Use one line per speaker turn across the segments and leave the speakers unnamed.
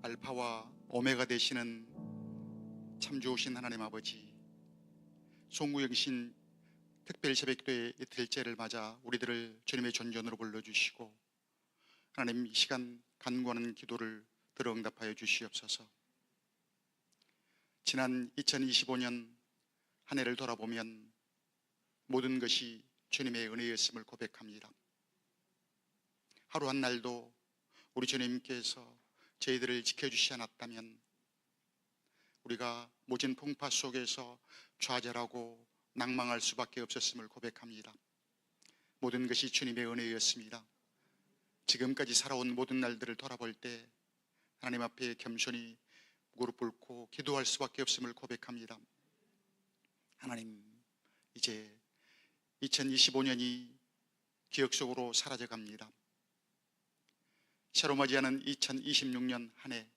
알파와 오메가 되시는 참 좋으신 하나님 아버지, 송구영신 특별 새벽기도의 이틀째를 맞아 우리들을 주님의 존전으로 불러주시고 하나님, 이 시간 간구하는 기도를 들어 응답하여 주시옵소서. 지난 2025년 한 해를 돌아보면 모든 것이 주님의 은혜였음을 고백합니다. 하루 한 날도 우리 주님께서 저희들을 지켜주시 않았다면 우리가 모진 풍파 속에서 좌절하고 낭망할 수밖에 없었음을 고백합니다. 모든 것이 주님의 은혜였습니다. 지금까지 살아온 모든 날들을 돌아볼 때 하나님 앞에 겸손히 무릎 꿇고 기도할 수밖에 없음을 고백합니다. 하나님, 이제 2025년이 기억 속으로 사라져갑니다. 새로 맞이하는 2026년 한 해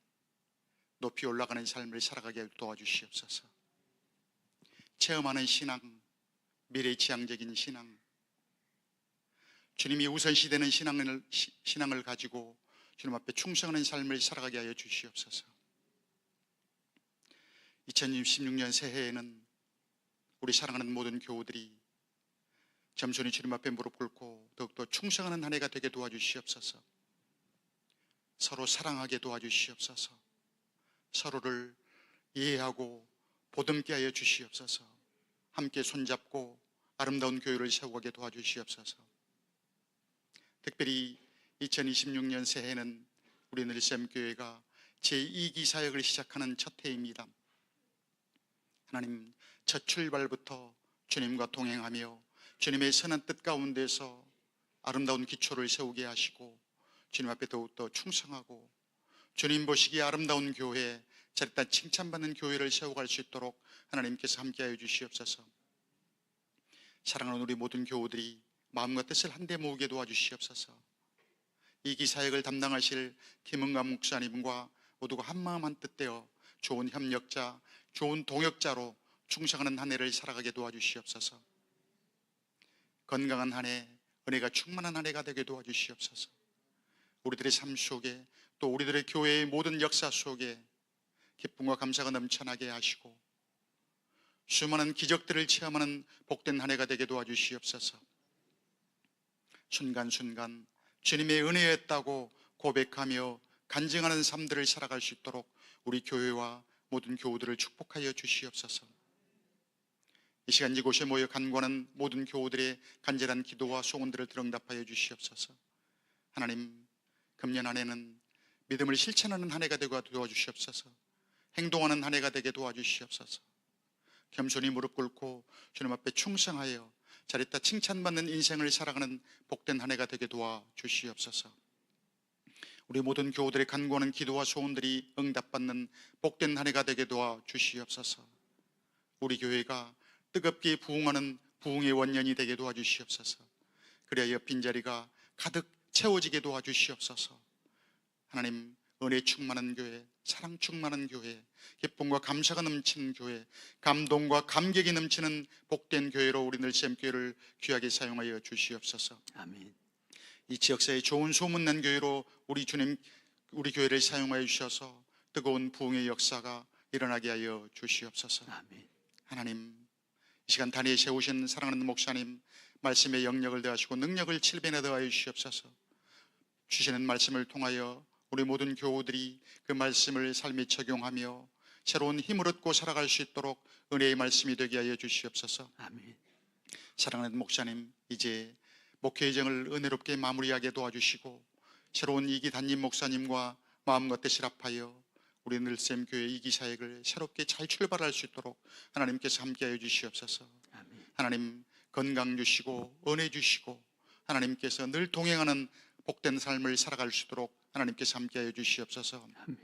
높이 올라가는 삶을 살아가게 도와주시옵소서. 체험하는 신앙, 미래지향적인 신앙, 주님이 우선시되는 신앙을 가지고 주님 앞에 충성하는 삶을 살아가게 하여 주시옵소서. 2026년 새해에는 우리 사랑하는 모든 교우들이 겸손히 주님 앞에 무릎 꿇고 더욱더 충성하는 한 해가 되게 도와주시옵소서. 서로 사랑하게 도와주시옵소서. 서로를 이해하고 보듬게 하여 주시옵소서. 함께 손잡고 아름다운 교회를 세워가게 도와주시옵소서. 특별히 2026년 새해는 우리 늘샘교회가 제2기 사역을 시작하는 첫 해입니다. 하나님, 첫 출발부터 주님과 동행하며 주님의 선한 뜻 가운데서 아름다운 기초를 세우게 하시고 주님 앞에 더욱더 충성하고 주님 보시기에 아름다운 교회, 자릿한 칭찬받는 교회를 세워갈 수 있도록 하나님께서 함께하여 주시옵소서. 사랑하는 우리 모든 교우들이 마음과 뜻을 한데 모으게 도와주시옵소서. 이기 사역을 담당하실 김은감 목사님과 모두가 한마음 한뜻 되어 좋은 협력자, 좋은 동역자로 충성하는 한 해를 살아가게 도와주시옵소서. 건강한 한 해, 은혜가 충만한 한 해가 되게 도와주시옵소서. 우리들의 삶 속에 또 우리들의 교회의 모든 역사 속에 기쁨과 감사가 넘쳐나게 하시고 수많은 기적들을 체험하는 복된 한 해가 되게 도와주시옵소서. 순간순간 주님의 은혜였다고 고백하며 간증하는 삶들을 살아갈 수 있도록 우리 교회와 모든 교우들을 축복하여 주시옵소서. 이 시간 이곳에 모여 간구하는 모든 교우들의 간절한 기도와 소원들을 들어 응답하여 주시옵소서. 하나님, 금년 한 해는 믿음을 실천하는 한 해가 되게 도와주시옵소서. 행동하는 한 해가 되게 도와주시옵소서. 겸손히 무릎 꿇고 주님 앞에 충성하여 잘했다 칭찬받는 인생을 살아가는 복된 한 해가 되게 도와주시옵소서. 우리 모든 교우들의 간구하는 기도와 소원들이 응답받는 복된 한 해가 되게 도와주시옵소서. 우리 교회가 뜨겁게 부흥하는 부흥의 원년이 되게 도와주시옵소서. 그래야 빈자리가 가득 채워지게 도와주시옵소서. 하나님, 은혜 충만한 교회, 사랑 충만한 교회, 기쁨과 감사가 넘치는 교회, 감동과 감격이 넘치는 복된 교회로 우리 늘샘교회를 귀하게 사용하여 주시옵소서.
아멘.
이 지역사회에 좋은 소문난 교회로 우리 주님, 우리 교회를 사용하여 주셔서 뜨거운 부흥의 역사가 일어나게 하여 주시옵소서.
아멘.
하나님, 이 시간 단위에 세우신 사랑하는 목사님, 말씀의 영역을 더하시고 능력을 7배나 더하여 주시옵소서. 주시는 말씀을 통하여 우리 모든 교우들이 그 말씀을 삶에 적용하며 새로운 힘을 얻고 살아갈 수 있도록 은혜의 말씀이 되게 하여 주시옵소서.
아멘.
사랑하는 목사님, 이제 목회의정을 은혜롭게 마무리하게 도와주시고 새로운 이기 담임 목사님과 마음과 뜻을 합하여 우리 늘샘교회 이기 사역을 새롭게 잘 출발할 수 있도록 하나님께서 함께하여 주시옵소서.
아멘.
하나님, 건강 주시고 은혜 주시고 하나님께서 늘 동행하는 복된 삶을 살아갈 수 있도록 하나님께서 함께하여 주시옵소서.
아멘.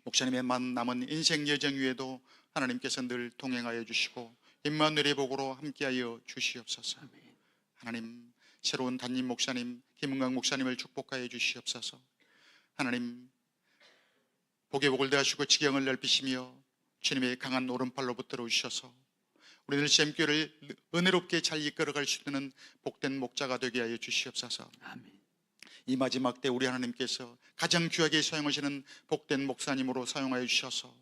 목사님의 남은 인생 여정 위에도 하나님께서 늘 동행하여 주시고 임마누엘의 복으로 함께하여 주시옵소서.
아멘.
하나님, 새로운 담임 목사님 김은강 목사님을 축복하여 주시옵소서. 하나님, 복의 복을 더하시고 지경을 넓히시며 주님의 강한 오른팔로 붙들어 주셔서 우리 늘샘교회를 은혜롭게 잘 이끌어갈 수 있는 복된 목자가 되게 하여 주시옵소서.
아멘.
이 마지막 때 우리 하나님께서 가장 귀하게 사용하시는 복된 목사님으로 사용하여 주셔서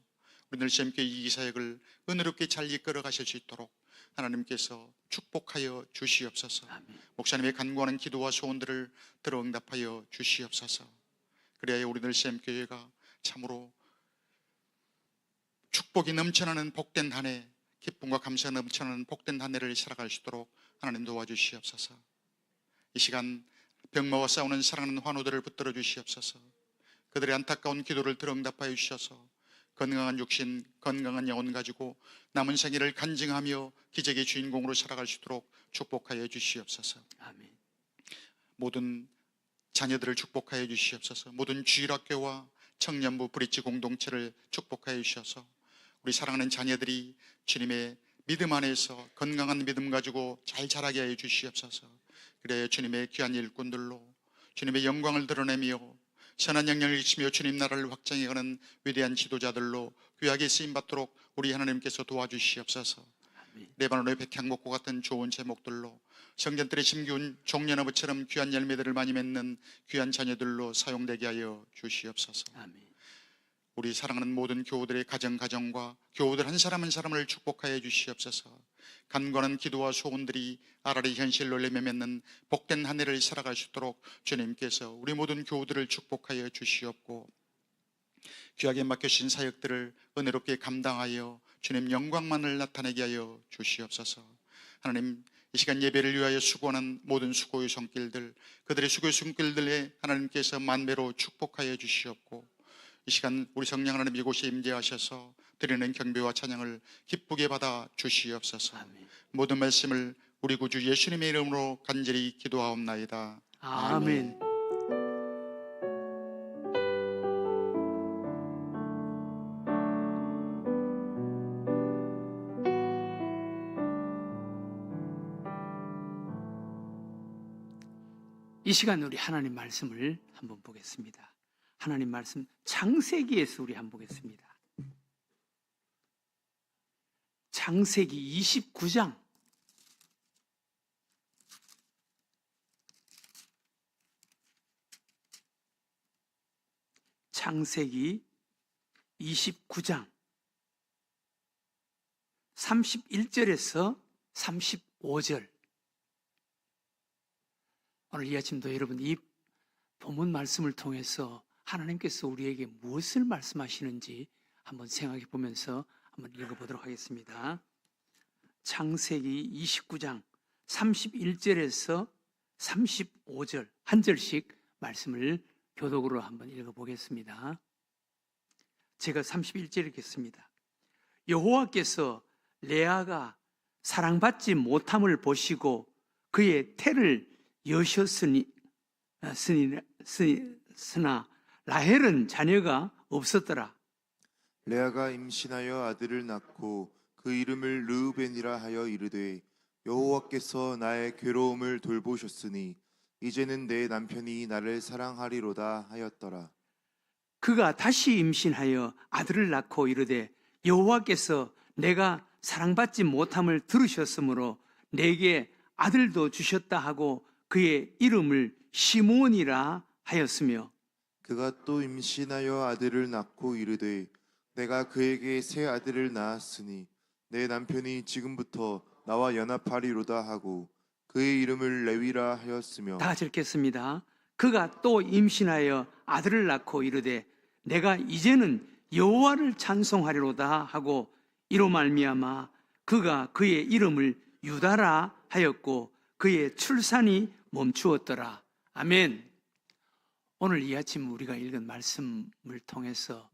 우리 늘샘교회 이 사역을 은혜롭게 잘 이끌어 가실 수 있도록 하나님께서 축복하여 주시옵소서. 목사님의 간구하는 기도와 소원들을 들어 응답하여 주시옵소서. 그래야 우리 늘샘교회가 참으로 축복이 넘쳐나는 복된 한 해, 기쁨과 감사가 넘쳐나는 복된 한 해를 살아갈 수 있도록 하나님 도와주시옵소서. 이 시간 병마와 싸우는 사랑하는 환우들을 붙들어 주시옵소서. 그들의 안타까운 기도를 들어 응답하여 주셔서 건강한 육신, 건강한 영혼 가지고 남은 생애를 간증하며 기적의 주인공으로 살아갈 수 있도록 축복하여 주시옵소서.
아멘.
모든 자녀들을 축복하여 주시옵소서. 모든 주일학교와 청년부 브릿지 공동체를 축복하여 주셔서 우리 사랑하는 자녀들이 주님의 믿음 안에서 건강한 믿음 가지고 잘 자라게 하여 주시옵소서. 그래야 주님의 귀한 일꾼들로 주님의 영광을 드러내며 선한 영향을 끼치며 주님 나라를 확장해가는 위대한 지도자들로 귀하게 쓰임받도록 우리 하나님께서 도와주시옵소서. 레바논의 백향목과 같은 좋은 제목들로 성전들의 심기운 종려나무처럼 귀한 열매들을 많이 맺는 귀한 자녀들로 사용되게 하여 주시옵소서.
아멘.
우리 사랑하는 모든 교우들의 가정과 교우들 한 사람 한 사람을 축복하여 주시옵소서. 간과하는 기도와 소원들이 아라리 현실로 내맺는 복된 한 해를 살아갈 수 있도록 주님께서 우리 모든 교우들을 축복하여 주시옵고, 귀하게 맡겨주신 사역들을 은혜롭게 감당하여 주님 영광만을 나타내게 하여 주시옵소서. 하나님, 이 시간 예배를 위하여 수고하는 모든 수고의 손길들, 그들의 수고의 손길들에 하나님께서 만배로 축복하여 주시옵고, 이 시간 우리 성령 하나님 이곳에 임재하셔서 드리는 경배와 찬양을 기쁘게 받아 주시옵소서.
아멘.
모든 말씀을 우리 구주 예수님의 이름으로 간절히 기도하옵나이다.
아멘. 이 시간 우리 하나님 말씀을 한번 보겠습니다. 하나님 말씀 창세기에서 우리 한번 보겠습니다. 창세기 29장 창세기 29장 31절에서 35절. 오늘 이 아침도 여러분 이 본문 말씀을 통해서 하나님께서 우리에게 무엇을 말씀하시는지 한번 생각해 보면서 한번 읽어보도록 하겠습니다. 창세기 29장 31절에서 35절 한 절씩 말씀을 교독으로 한번 읽어보겠습니다. 제가 31절 읽겠습니다. 여호와께서 레아가 사랑받지 못함을 보시고 그의 태를 여셨으나 라헬은 자녀가 없었더라.
레아가 임신하여 아들을 낳고 그 이름을 르우벤이라 하여 이르되 여호와께서 나의 괴로움을 돌보셨으니 이제는 내 남편이 나를 사랑하리로다 하였더라.
그가 다시 임신하여 아들을 낳고 이르되 여호와께서 내가 사랑받지 못함을 들으셨으므로 내게 아들도 주셨다 하고 그의 이름을 시므온이라 하였으며,
그가 또 임신하여 아들을 낳고 이르되 내가 그에게 새 아들을 낳았으니 내 남편이 지금부터 나와 연합하리로다 하고 그의 이름을 레위라 하였으며.
다 같이 읽겠습니다. 그가 또 임신하여 아들을 낳고 이르되 내가 이제는 여호와를 찬송하리로다 하고 이로 말미암아 그가 그의 이름을 유다라 하였고 그의 출산이 멈추었더라. 아멘. 오늘 이 아침 우리가 읽은 말씀을 통해서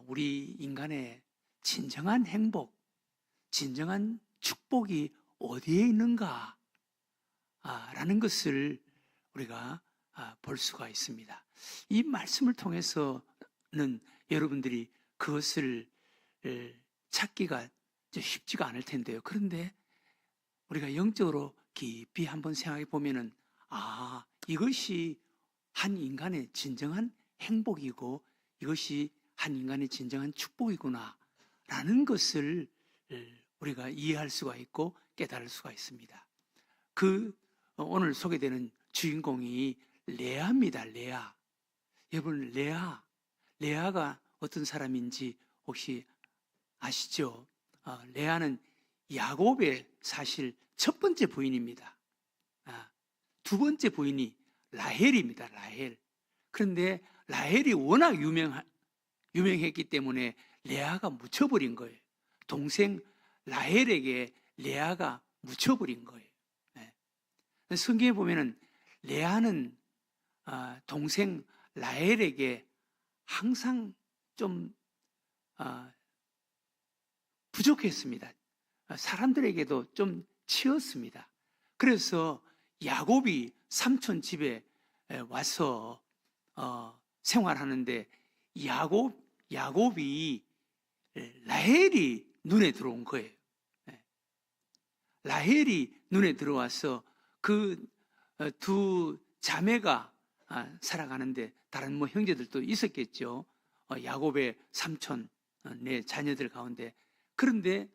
우리 인간의 진정한 행복, 진정한 축복이 어디에 있는가 라는 것을 우리가 볼 수가 있습니다. 이 말씀을 통해서는 여러분들이 그것을 찾기가 쉽지가 않을 텐데요. 그런데 우리가 영적으로 깊이 한번 생각해 보면은 이것이 한 인간의 진정한 행복이고 이것이 한 인간의 진정한 축복이구나 라는 것을 우리가 이해할 수가 있고 깨달을 수가 있습니다. 오늘 소개되는 주인공이 레아입니다. 레아. 여러분, 레아가 어떤 사람인지 혹시 아시죠? 레아는 야곱의 사실 첫 번째 부인입니다. 두 번째 부인이 라헬입니다. 라헬. 그런데 라헬이 워낙 유명했기 때문에 레아가 묻혀버린 거예요. 동생 라헬에게 레아가 묻혀버린 거예요. 성경에 보면은 레아는 동생 라헬에게 항상 좀 부족했습니다. 사람들에게도 좀 치였습니다. 그래서 야곱이 삼촌 집에 와서 생활하는데 야곱이 라헬이 눈에 들어온 거예요. 라헬이 눈에 들어와서 그 두 자매가 살아가는데 다른 뭐 형제들도 있었겠죠. 야곱의 삼촌 네 자녀들 가운데. 그런데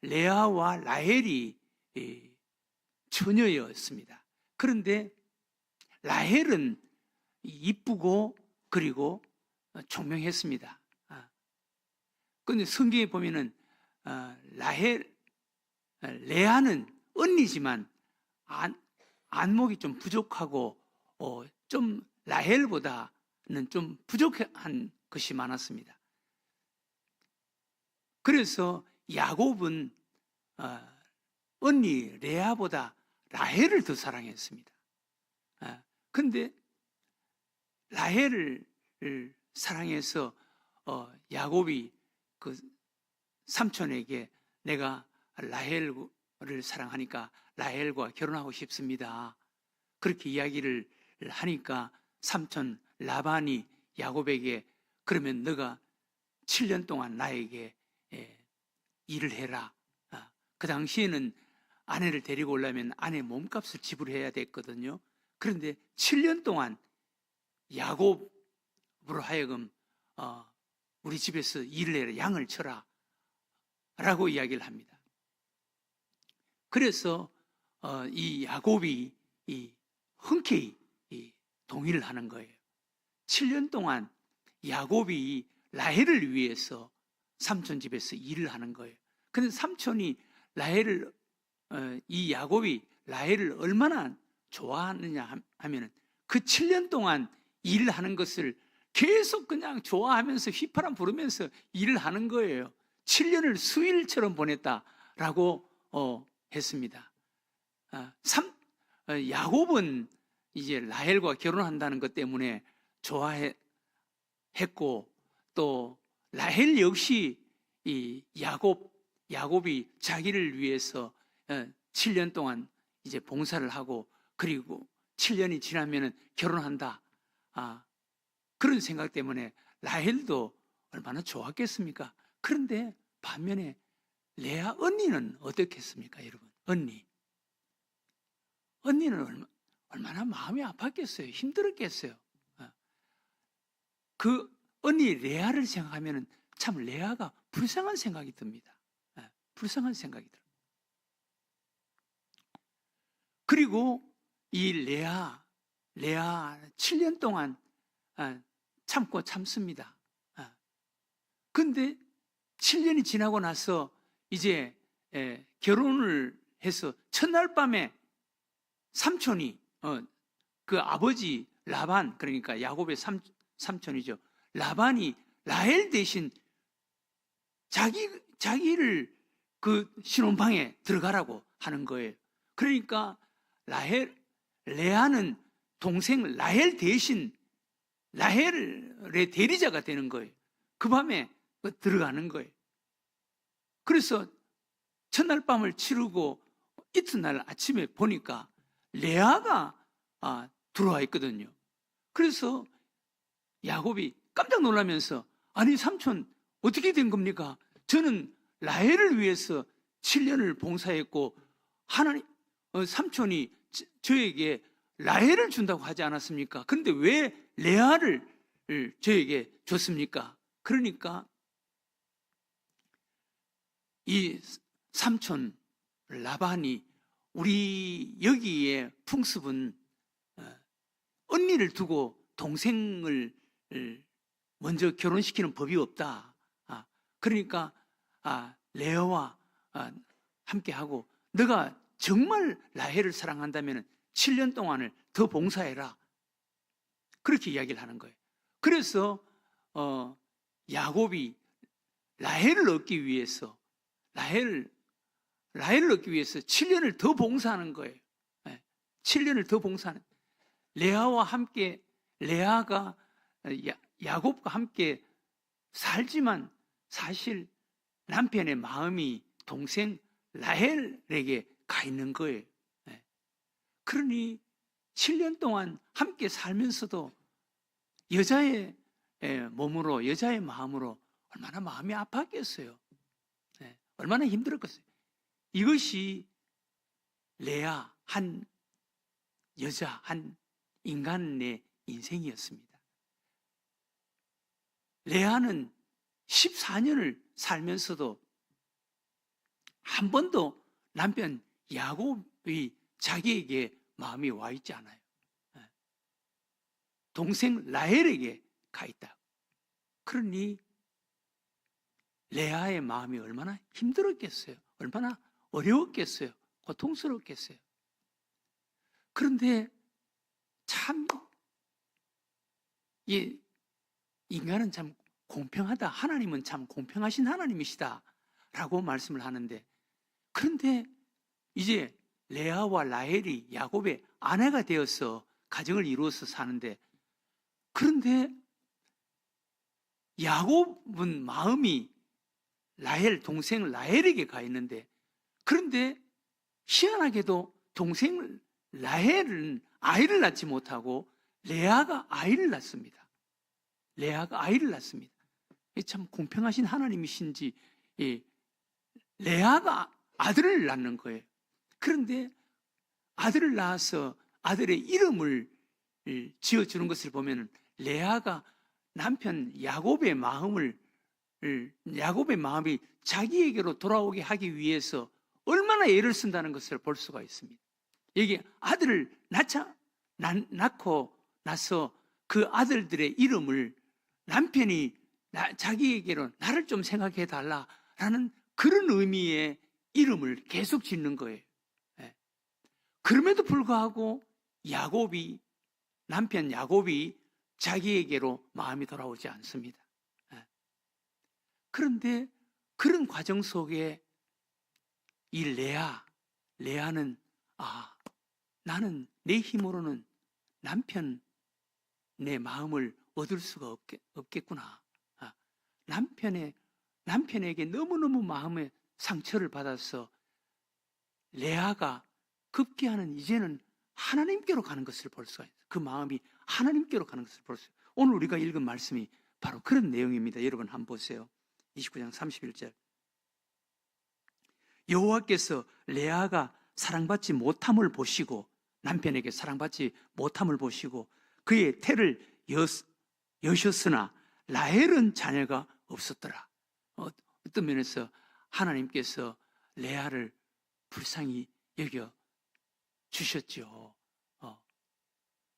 레아와 라헬이 처녀였습니다. 그런데 라헬은 이쁘고 그리고 총명했습니다. 그런데 성경에 보면은 레아는 언니지만 안목이 좀 부족하고 좀 라헬보다는 좀 부족한 것이 많았습니다. 그래서 야곱은 언니 레아보다 라헬을 더 사랑했습니다. 그런데 라헬을 사랑해서 야곱이 그 삼촌에게 내가 라헬을 사랑하니까 라헬과 결혼하고 싶습니다. 그렇게 이야기를 하니까 삼촌 라반이 야곱에게 그러면 너가 7년 동안 나에게 일을 해라. 그 당시에는 아내를 데리고 오려면 아내 몸값을 지불해야 됐거든요. 그런데 7년 동안 야곱으로 하여금 우리 집에서 일을 해라, 양을 쳐라 라고 이야기를 합니다. 그래서 이 야곱이 흔쾌히 동의를 하는 거예요. 7년 동안 야곱이 라헬을 위해서 삼촌 집에서 일을 하는 거예요. 그런데 삼촌이 이 야곱이 라헬을 얼마나 좋아하느냐 하면은 그 7년 동안 일을 하는 것을 계속 그냥 좋아하면서 휘파람 부르면서 일을 하는 거예요. 7년을 수일처럼 보냈다라고 했습니다. 야곱은 이제 라헬과 결혼한다는 것 때문에 좋아했고 또 라헬 역시 이 야곱이 자기를 위해서 7년 동안 이제 봉사를 하고 그리고 7년이 지나면은 결혼한다. 그런 생각 때문에 라헬도 얼마나 좋았겠습니까? 그런데 반면에 레아 언니는 어떻겠습니까, 여러분? 언니는 얼마나 마음이 아팠겠어요? 힘들었겠어요? 그 언니 레아를 생각하면 참 레아가 불쌍한 생각이 듭니다. 불쌍한 생각이 들어요. 그리고 이 레아 7년 동안 참고 참습니다. 그런데 7년이 지나고 나서 이제 결혼을 해서 첫날 밤에 삼촌이 그 아버지 라반, 그러니까 야곱의 삼촌이죠. 라반이 라헬 대신 자기를 그 신혼방에 들어가라고 하는 거예요. 그러니까 레아는 동생 라헬 대신 라헬의 대리자가 되는 거예요. 그 밤에 들어가는 거예요. 그래서 첫날 밤을 치르고 이튿날 아침에 보니까 레아가 들어와 있거든요. 그래서 야곱이 깜짝 놀라면서 아니 삼촌 어떻게 된 겁니까? 저는 라헬을 위해서 7년을 봉사했고 하나님 삼촌이 저에게 라헬을 준다고 하지 않았습니까? 그런데 왜 레아를 저에게 줬습니까? 그러니까 이 삼촌 라반이 우리 여기의 풍습은 언니를 두고 동생을 먼저 결혼시키는 법이 없다. 그러니까 레아와 함께하고 너가 정말 라헬을 사랑한다면 7년 동안을 더 봉사해라. 그렇게 이야기를 하는 거예요. 그래서 야곱이 라헬을 얻기 위해서 7년을 더 봉사하는 거예요. 7년을 더 봉사하는. 레아와 함께, 레아가 야곱과 함께 살지만 사실 남편의 마음이 동생 라헬에게 가 있는 거예요. 그러니 7년 동안 함께 살면서도 여자의 몸으로, 여자의 마음으로 얼마나 마음이 아팠겠어요. 얼마나 힘들었겠어요. 이것이 레아, 한 여자, 한 인간의 인생이었습니다. 레아는 14년을 살면서도 한 번도 남편 야곱이 자기에게 마음이 와 있지 않아요. 동생 라헬에게 가 있다. 그러니 레아의 마음이 얼마나 힘들었겠어요. 얼마나 어려웠겠어요. 고통스럽겠어요. 그런데 참 인간은 참 공평하다. 하나님은 참 공평하신 하나님이시다 라고 말씀을 하는데, 그런데 이제 레아와 라헬이 야곱의 아내가 되어서 가정을 이루어서 사는데, 그런데 야곱은 마음이 동생 라헬에게 가 있는데, 그런데 희한하게도 동생 라헬은 아이를 낳지 못하고 레아가 아이를 낳습니다. 레아가 아이를 낳습니다. 참 공평하신 하나님이신지, 레아가 아들을 낳는 거예요. 그런데 아들을 낳아서 아들의 이름을 지어주는 것을 보면 레아가 남편 야곱의 마음이 자기에게로 돌아오게 하기 위해서 얼마나 애를 쓴다는 것을 볼 수가 있습니다. 여기 아들을 낳고 나서 그 아들들의 이름을 남편이 자기에게로 나를 좀 생각해 달라라는 그런 의미의 이름을 계속 짓는 거예요. 그럼에도 불구하고 남편 야곱이 자기에게로 마음이 돌아오지 않습니다. 그런데 그런 과정 속에 이 레아는 나는 내 힘으로는 남편의 마음을 얻을 수가 없겠구나. 남편에게 너무너무 마음의 상처를 받아서 레아가 급기야는 이제는 하나님께로 가는 것을 볼 수가 있어요. 그 마음이 하나님께로 가는 것을 볼 수 있어요. 오늘 우리가 읽은 말씀이 바로 그런 내용입니다. 여러분 한번 보세요. 29장 31절. 여호와께서 레아가 사랑받지 못함을 보시고, 남편에게 사랑받지 못함을 보시고 그의 태를 여셨으나 라헬은 자녀가 없었더라. 어떤 면에서 하나님께서 레아를 불쌍히 여겨 주셨죠.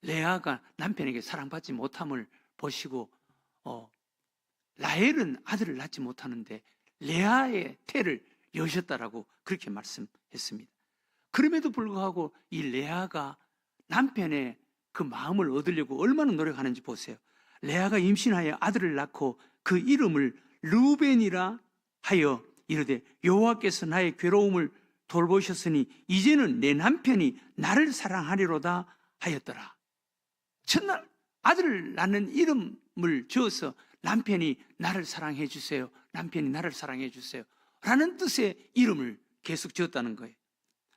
레아가 남편에게 사랑받지 못함을 보시고 라헬은 아들을 낳지 못하는데 레아의 태를 여셨다라고 그렇게 말씀했습니다. 그럼에도 불구하고 이 레아가 남편의 그 마음을 얻으려고 얼마나 노력하는지 보세요. 레아가 임신하여 아들을 낳고 그 이름을 르우벤이라 하여 이르되 여호와께서 나의 괴로움을 돌보셨으니 이제는 내 남편이 나를 사랑하리로다 하였더라. 첫날 아들을 낳는 이름을 지어서 남편이 나를 사랑해 주세요. 남편이 나를 사랑해 주세요. 라는 뜻의 이름을 계속 지었다는 거예요.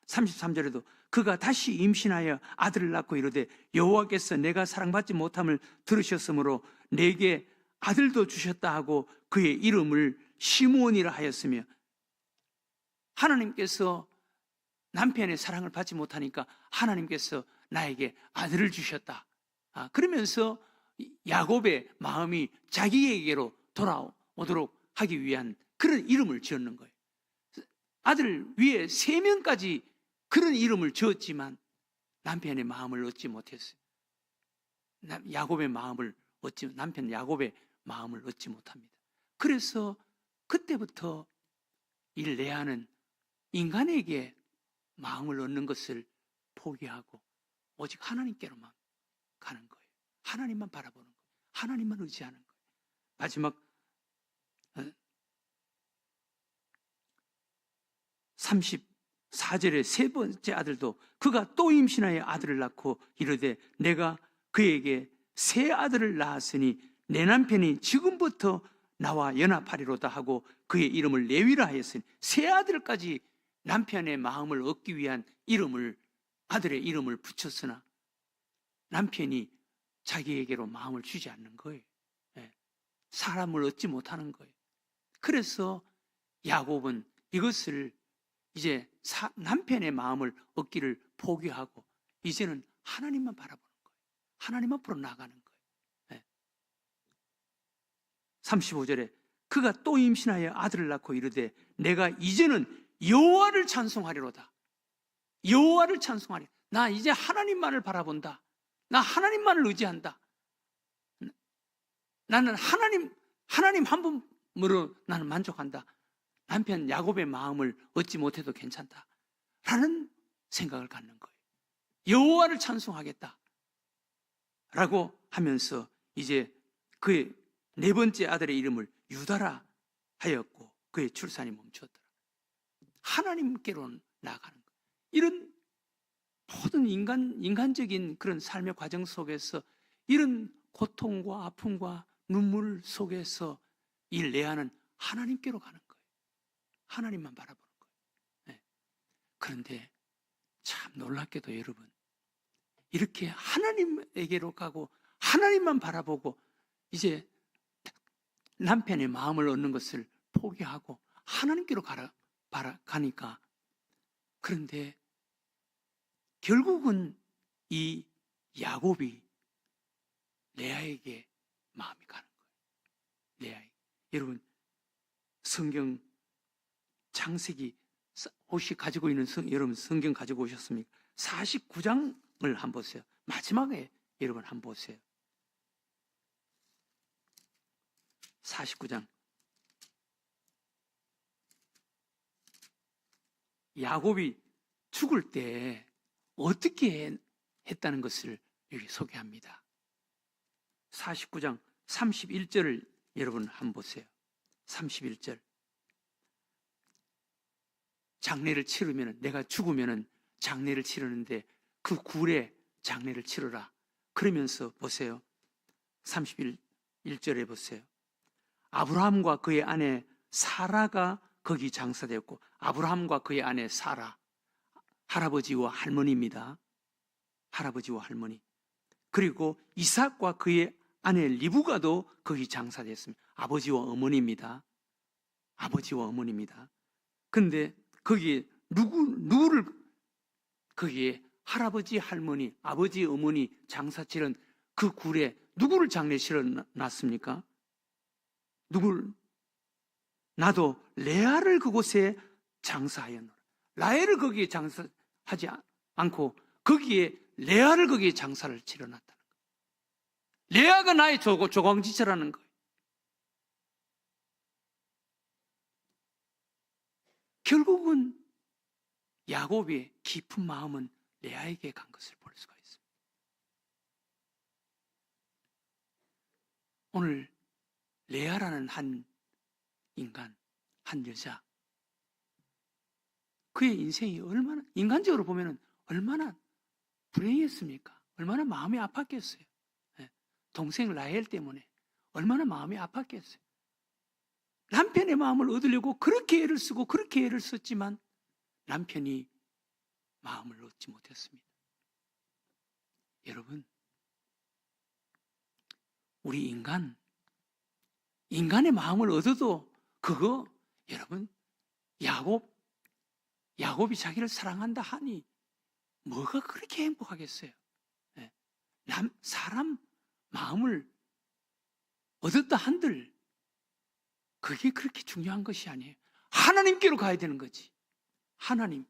33절에도 그가 다시 임신하여 아들을 낳고 이르되 여호와께서 내가 사랑받지 못함을 들으셨으므로 내게 아들도 주셨다 하고 그의 이름을 시므온이라 하였으며, 하나님께서 남편의 사랑을 받지 못하니까 하나님께서 나에게 아들을 주셨다. 그러면서 야곱의 마음이 자기에게로 돌아오도록 하기 위한 그런 이름을 지었는 거예요. 아들 위에 3명까지 그런 이름을 지었지만 남편의 마음을 얻지 못했어요. 야곱의 마음을 남편 야곱의 마음을 얻지 못합니다. 그래서 그때부터 이 레아는 인간에게 마음을 얻는 것을 포기하고 오직 하나님께로만 가는 거예요. 하나님만 바라보는 거예요. 하나님만 의지하는 거예요. 마지막 34절의 세 번째 아들도 그가 또 임신하여 아들을 낳고 이르되 내가 그에게 새 아들을 낳았으니 내 남편이 지금부터 나와 연합하리로다 하고 그의 이름을 레위라 하였으니 새 아들까지 남편의 마음을 얻기 위한 아들의 이름을 붙였으나 남편이 자기에게로 마음을 주지 않는 거예요. 사람을 얻지 못하는 거예요. 그래서 야곱은 이것을 이제 남편의 마음을 얻기를 포기하고 이제는 하나님만 바라보는 거예요. 하나님 앞으로 나가는 거예요. 35절에 그가 또 임신하여 아들을 낳고 이르되 내가 이제는 여호와를 찬송하리로다. 여호와를 찬송하리. 나 이제 하나님만을 바라본다. 나 하나님만을 의지한다. 나는 하나님 한 분으로 나는 만족한다. 남편 야곱의 마음을 얻지 못해도 괜찮다. 라는 생각을 갖는 거예요. 여호와를 찬송하겠다. 라고 하면서 이제 그의 네 번째 아들의 이름을 유다라 하였고 그의 출산이 멈추었더라. 하나님께로 나아가는 거예요. 이런 모든 인간적인 그런 삶의 과정 속에서 이런 고통과 아픔과 눈물 속에서 이 레아는 하나님께로 가는 거예요. 하나님만 바라보는 거예요. 그런데 참 놀랍게도 여러분, 이렇게 하나님에게로 가고 하나님만 바라보고 이제 남편의 마음을 얻는 것을 포기하고 하나님께로 가니까, 그런데 결국은 이 야곱이 레아에게 마음이 가는 거예요. 레아에게. 여러분, 성경 창세기 혹시 가지고 있는 여러분 성경 가지고 오셨습니까? 49장을 한번 보세요. 마지막에 여러분 한번 보세요. 49장. 야곱이 죽을 때 어떻게 했다는 것을 여기 소개합니다. 49장 31절을 여러분 한번 보세요. 31절. 장례를 치르면, 내가 죽으면 장례를 치르는데 그 굴에 장례를 치르라. 그러면서 보세요. 31절에 보세요. 아브라함과 그의 아내 사라가 거기 장사되었고, 아브라함과 그의 아내 사라, 할아버지와 할머니입니다. 할아버지와 할머니. 그리고 이삭과 그의 아내 리브가도 거기 장사되었습니다. 아버지와 어머니입니다. 아버지와 어머니입니다. 그런데 거기에 누구를 거기에 할아버지, 할머니, 아버지, 어머니 장사 치른 그 굴에 누구를 장례 실어 놨습니까? 나도 레아를 그곳에 장사하였노라. 라헬을 거기에 장사하지 않고 거기에 레아를 거기에 장사를 치러놨다는 거예요. 레아가 나의 조광지처라는 거예요. 결국은 야곱의 깊은 마음은 레아에게 간 것을 볼 수가 있습니다. 오늘 레아라는 한 인간, 한 여자, 그의 인생이 얼마나, 인간적으로 보면 얼마나 불행했습니까? 얼마나 마음이 아팠겠어요. 동생 라헬 때문에 얼마나 마음이 아팠겠어요. 남편의 마음을 얻으려고 그렇게 애를 쓰고 그렇게 애를 썼지만 남편이 마음을 얻지 못했습니다. 여러분, 우리 인간의 마음을 얻어도 그거, 여러분, 야곱이 자기를 사랑한다 하니 뭐가 그렇게 행복하겠어요? 사람 마음을 얻었다 한들 그게 그렇게 중요한 것이 아니에요. 하나님께로 가야 되는 거지. 하나님.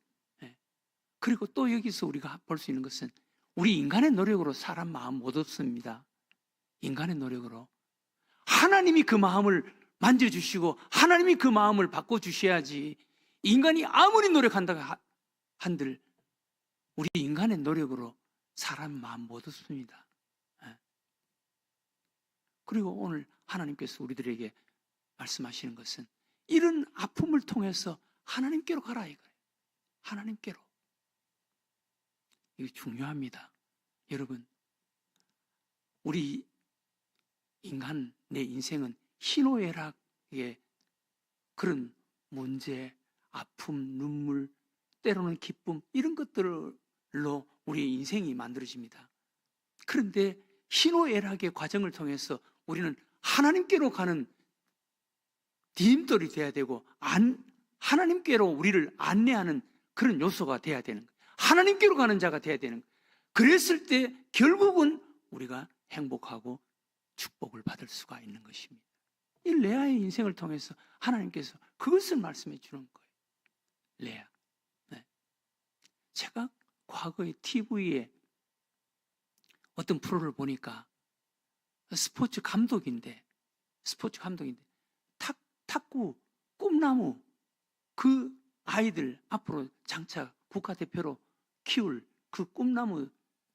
그리고 또 여기서 우리가 볼 수 있는 것은 우리 인간의 노력으로 사람 마음 못 얻습니다. 인간의 노력으로. 하나님이 그 마음을 만져주시고 하나님이 그 마음을 바꿔주셔야지. 인간이 아무리 노력한다고 한들 우리 인간의 노력으로 사람 마음 못 얻습니다. 그리고 오늘 하나님께서 우리들에게 말씀하시는 것은 이런 아픔을 통해서 하나님께로 가라 이거예요. 하나님께로. 이게 중요합니다. 여러분, 우리 인간, 내 인생은 희노애락의 그런 문제, 아픔, 눈물, 때로는 기쁨, 이런 것들로 우리의 인생이 만들어집니다. 그런데 희노애락의 과정을 통해서 우리는 하나님께로 가는 디딤돌이 돼야 되고, 하나님께로 우리를 안내하는 그런 요소가 돼야 되는 거예요. 하나님께로 가는 자가 돼야 되는 거예요. 그랬을 때 결국은 우리가 행복하고 축복을 받을 수가 있는 것입니다. 이 레아의 인생을 통해서 하나님께서 그것을 말씀해 주는 거예요. 레아. 네. 제가 과거에 TV에 어떤 프로를 보니까 스포츠 감독인데 탁구 꿈나무 그 아이들 앞으로 장차 국가대표로 키울 그 꿈나무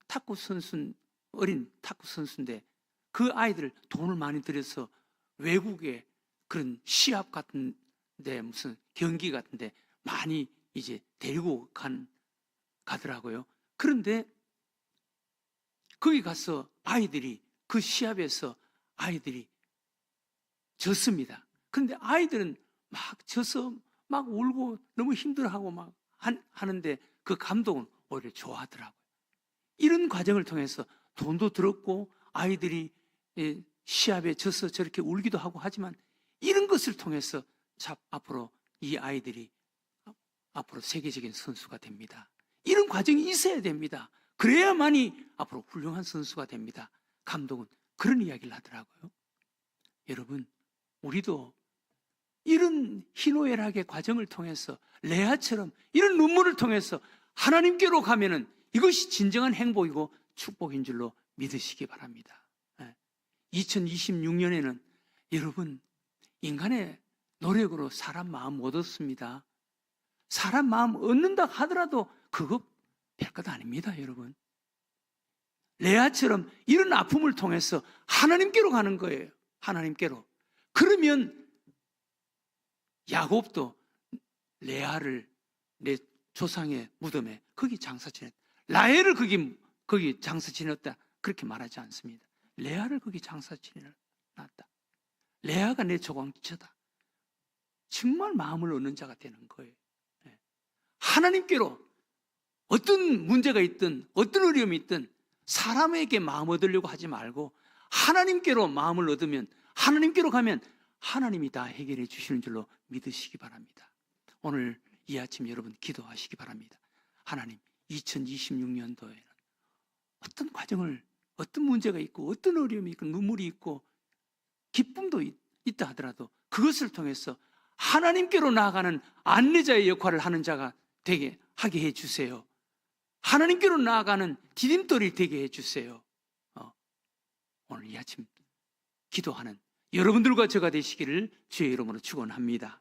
탁구 선수, 어린 탁구 선수인데 그 아이들 돈을 많이 들여서 외국에 그런 시합 같은데 무슨 경기 같은데 많이 이제 데리고 가더라고요. 그런데 거기 가서 아이들이 그 시합에서 아이들이 졌습니다. 그런데 아이들은 막 져서 막 울고 너무 힘들어하고 막 하는데 그 감독은 오히려 좋아하더라고요. 이런 과정을 통해서 돈도 들었고 아이들이 시합에 져서 저렇게 울기도 하고 하지만 이런 것을 통해서 앞으로 이 아이들이 앞으로 세계적인 선수가 됩니다. 이런 과정이 있어야 됩니다. 그래야만이 앞으로 훌륭한 선수가 됩니다. 감독은 그런 이야기를 하더라고요. 여러분, 우리도 이런 희노애락의 과정을 통해서 레아처럼 이런 눈물을 통해서 하나님께로 가면은 이것이 진정한 행복이고 축복인 줄로 믿으시기 바랍니다. 2026년에는 여러분, 인간의 노력으로 사람 마음 못 얻습니다. 사람 마음 얻는다 하더라도 그거 별것 아닙니다, 여러분. 레아처럼 이런 아픔을 통해서 하나님께로 가는 거예요. 하나님께로. 그러면 야곱도 레아를 내 조상의 무덤에 거기 장사 지냈다. 라헬을 거기 장사 지냈다. 그렇게 말하지 않습니다. 레아를 거기 장사 지내놨다. 레아가 내 조광처다. 정말 마음을 얻는 자가 되는 거예요. 하나님께로 어떤 문제가 있든 어떤 어려움이 있든 사람에게 마음 얻으려고 하지 말고 하나님께로 마음을 얻으면 하나님께로 가면 하나님이 다 해결해 주시는 줄로 믿으시기 바랍니다. 오늘 이 아침 여러분 기도하시기 바랍니다. 하나님, 2026년도에는 어떤 과정을, 어떤 문제가 있고 어떤 어려움이 있고 눈물이 있고 기쁨도 있다 하더라도 그것을 통해서 하나님께로 나아가는 안내자의 역할을 하는 자가 되게 하게 해주세요. 하나님께로 나아가는 디딤돌이 되게 해주세요. 오늘 이 아침 기도하는 여러분들과 저가 되시기를 주의 이름으로 축원합니다.